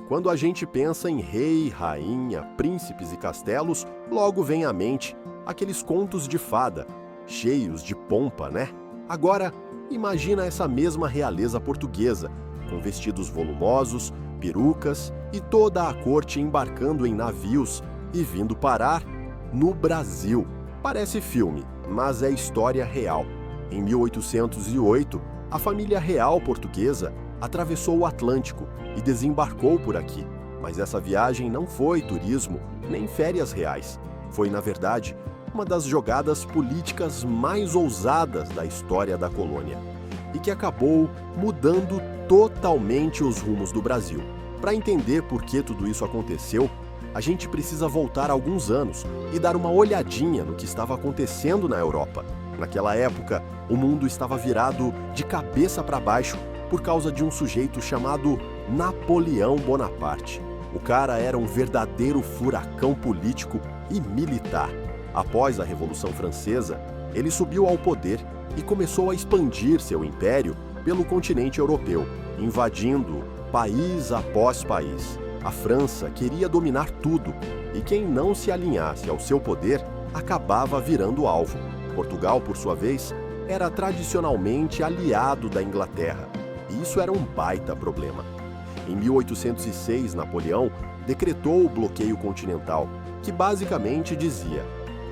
Quando a gente pensa em rei, rainha, príncipes e castelos, logo vem à mente aqueles contos de fada, cheios de pompa, né? Agora, imagina essa mesma realeza portuguesa, com vestidos volumosos, perucas e toda a corte embarcando em navios e vindo parar no Brasil. Parece filme, mas é história real. Em 1808, a família real portuguesa atravessou o Atlântico e desembarcou por aqui. Mas essa viagem não foi turismo nem férias reais. Foi, na verdade, uma das jogadas políticas mais ousadas da história da colônia e que acabou mudando totalmente os rumos do Brasil. Para entender por que tudo isso aconteceu, a gente precisa voltar alguns anos e dar uma olhadinha no que estava acontecendo na Europa. Naquela época, o mundo estava virado de cabeça para baixo por causa de um sujeito chamado Napoleão Bonaparte. O cara era um verdadeiro furacão político e militar. Após a Revolução Francesa, ele subiu ao poder e começou a expandir seu império pelo continente europeu, invadindo país após país. A França queria dominar tudo, e quem não se alinhasse ao seu poder acabava virando alvo. Portugal, por sua vez, era tradicionalmente aliado da Inglaterra, e isso era um baita problema. Em 1806, Napoleão decretou o bloqueio continental, que basicamente dizia: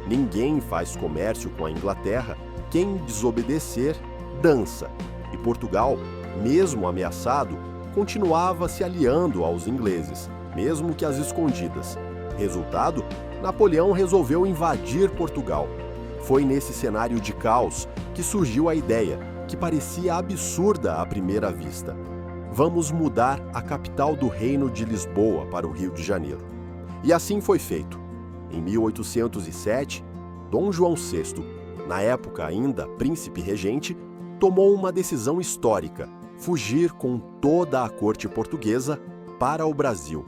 ninguém faz comércio com a Inglaterra, quem desobedecer, dança. E Portugal, mesmo ameaçado, continuava se aliando aos ingleses, mesmo que às escondidas. Resultado, Napoleão resolveu invadir Portugal. Foi nesse cenário de caos que surgiu a ideia, que parecia absurda à primeira vista: vamos mudar a capital do Reino de Lisboa para o Rio de Janeiro. E assim foi feito. Em 1807, Dom João VI, na época ainda príncipe regente, tomou uma decisão histórica: fugir com toda a corte portuguesa para o Brasil.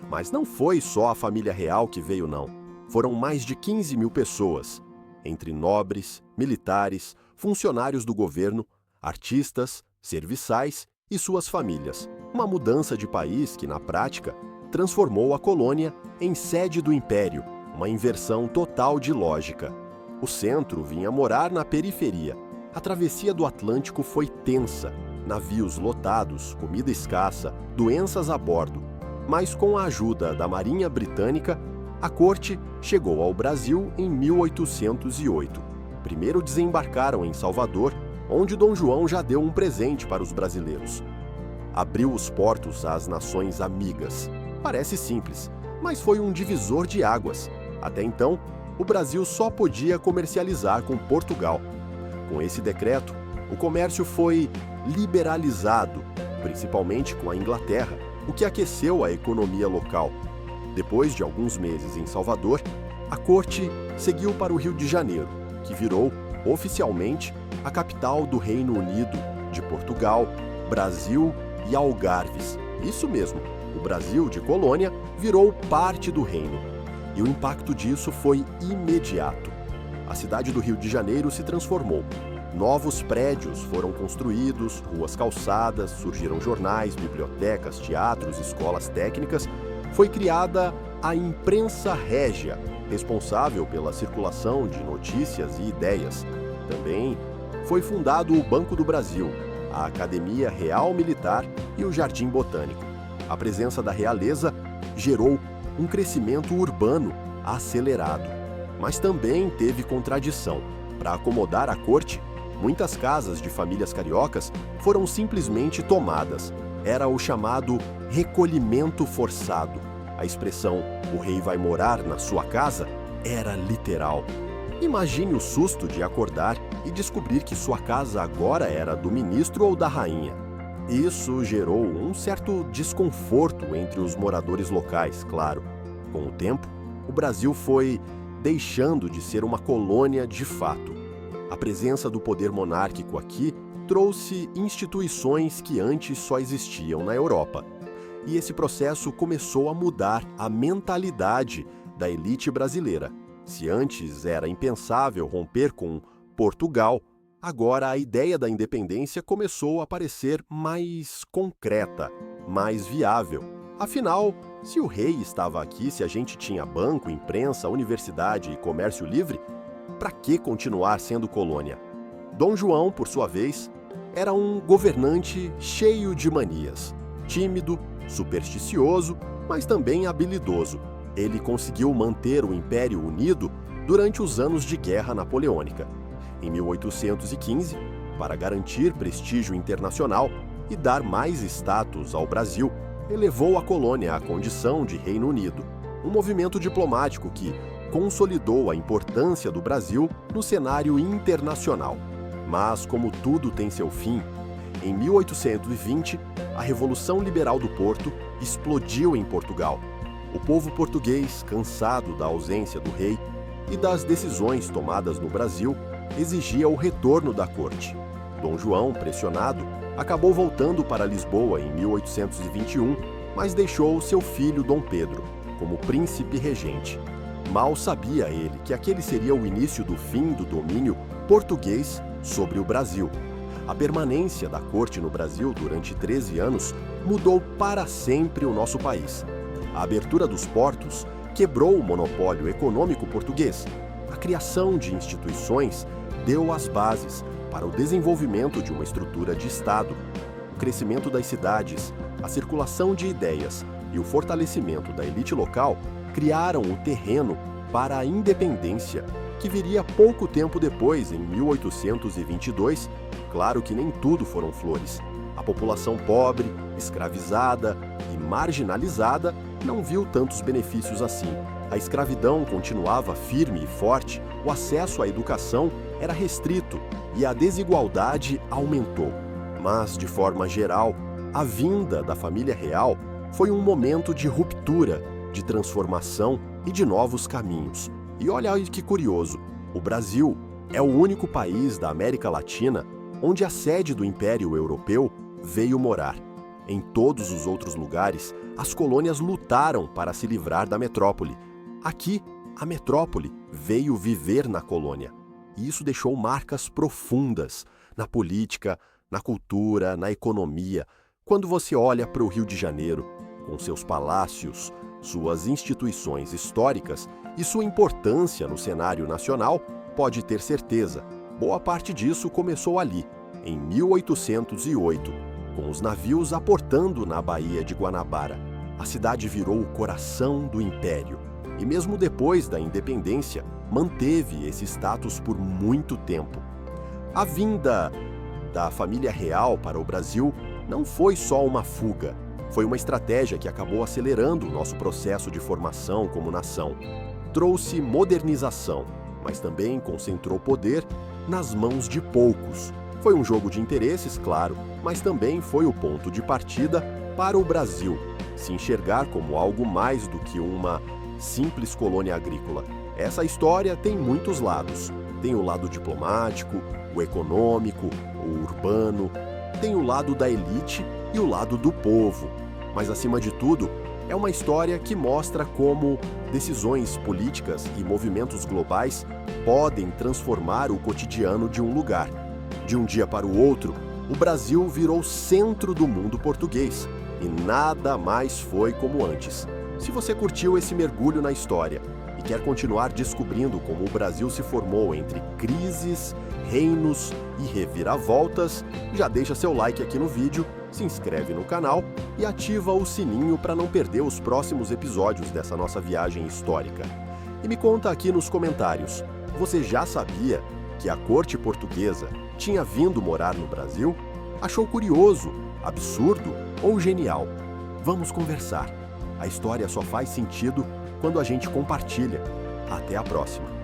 Mas não foi só a família real que veio, não. Foram mais de 15 mil pessoas, entre nobres, militares, funcionários do governo, artistas, serviçais e suas famílias. Uma mudança de país que, na prática, transformou a colônia em sede do império, uma inversão total de lógica. O centro vinha morar na periferia. A travessia do Atlântico foi tensa, navios lotados, comida escassa, doenças a bordo. Mas com a ajuda da Marinha Britânica, a corte chegou ao Brasil em 1808. Primeiro desembarcaram em Salvador, onde Dom João já deu um presente para os brasileiros. Abriu os portos às nações amigas. Parece simples, mas foi um divisor de águas. Até então, o Brasil só podia comercializar com Portugal. Com esse decreto, o comércio foi liberalizado, principalmente com a Inglaterra, o que aqueceu a economia local. Depois de alguns meses em Salvador, a corte seguiu para o Rio de Janeiro, que virou, oficialmente, a capital do Reino Unido, de Portugal, Brasil e Algarves. Isso mesmo, o Brasil de colônia virou parte do reino. E o impacto disso foi imediato. A cidade do Rio de Janeiro se transformou. Novos prédios foram construídos, ruas calçadas, surgiram jornais, bibliotecas, teatros, escolas técnicas. Foi criada a imprensa régia, responsável pela circulação de notícias e ideias. Também foi fundado o Banco do Brasil, a Academia Real Militar e o Jardim Botânico. A presença da realeza gerou um crescimento urbano acelerado. Mas também teve contradição. Para acomodar a corte, muitas casas de famílias cariocas foram simplesmente tomadas. Era o chamado recolhimento forçado. A expressão "o rei vai morar na sua casa" era literal. Imagine o susto de acordar e descobrir que sua casa agora era do ministro ou da rainha. Isso gerou um certo desconforto entre os moradores locais, claro. Com o tempo, o Brasil foi deixando de ser uma colônia de fato. A presença do poder monárquico aqui trouxe instituições que antes só existiam na Europa. E esse processo começou a mudar a mentalidade da elite brasileira. Se antes era impensável romper com Portugal, agora a ideia da independência começou a parecer mais concreta, mais viável. Afinal, se o rei estava aqui, se a gente tinha banco, imprensa, universidade e comércio livre, para que continuar sendo colônia? Dom João, por sua vez, era um governante cheio de manias. Tímido, supersticioso, mas também habilidoso. Ele conseguiu manter o Império unido durante os anos de Guerra Napoleônica. Em 1815, para garantir prestígio internacional e dar mais status ao Brasil, elevou a colônia à condição de Reino Unido, um movimento diplomático que consolidou a importância do Brasil no cenário internacional. Mas, como tudo tem seu fim, em 1820, a Revolução Liberal do Porto explodiu em Portugal. O povo português, cansado da ausência do rei e das decisões tomadas no Brasil, exigia o retorno da corte. Dom João, pressionado, acabou voltando para Lisboa em 1821, mas deixou seu filho Dom Pedro como príncipe regente. Mal sabia ele que aquele seria o início do fim do domínio português sobre o Brasil. A permanência da corte no Brasil durante 13 anos mudou para sempre o nosso país. A abertura dos portos quebrou o monopólio econômico português. A criação de instituições deu as bases para o desenvolvimento de uma estrutura de Estado. O crescimento das cidades, a circulação de ideias e o fortalecimento da elite local criaram o terreno para a independência, que viria pouco tempo depois, em 1822. Claro que nem tudo foram flores. A população pobre, escravizada e marginalizada não viu tantos benefícios assim. A escravidão continuava firme e forte, o acesso à educação era restrito e a desigualdade aumentou. Mas, de forma geral, a vinda da família real foi um momento de ruptura, de transformação e de novos caminhos. E olha aí que curioso, o Brasil é o único país da América Latina onde a sede do Império Europeu veio morar. Em todos os outros lugares, as colônias lutaram para se livrar da metrópole. Aqui, a metrópole veio viver na colônia. E isso deixou marcas profundas na política, na cultura, na economia. Quando você olha para o Rio de Janeiro, com seus palácios, suas instituições históricas e sua importância no cenário nacional, pode ter certeza, boa parte disso começou ali, em 1808, com os navios aportando na Baía de Guanabara. A cidade virou o coração do Império e, mesmo depois da independência, manteve esse status por muito tempo. A vinda da família real para o Brasil não foi só uma fuga, foi uma estratégia que acabou acelerando o nosso processo de formação como nação. Trouxe modernização, mas também concentrou poder nas mãos de poucos. Foi um jogo de interesses, claro, mas também foi o ponto de partida para o Brasil se enxergar como algo mais do que uma simples colônia agrícola. Essa história tem muitos lados. Tem o lado diplomático, o econômico, o urbano, tem o lado da elite e o lado do povo. Mas, acima de tudo, é uma história que mostra como decisões políticas e movimentos globais podem transformar o cotidiano de um lugar. De um dia para o outro, o Brasil virou centro do mundo português e nada mais foi como antes. Se você curtiu esse mergulho na história e quer continuar descobrindo como o Brasil se formou entre crises, reinos e reviravoltas, já deixa seu like aqui no vídeo, se inscreve no canal e ativa o sininho para não perder os próximos episódios dessa nossa viagem histórica. E me conta aqui nos comentários, você já sabia que a corte portuguesa tinha vindo morar no Brasil? Achou curioso, absurdo ou genial? Vamos conversar. A história só faz sentido quando a gente compartilha. Até a próxima!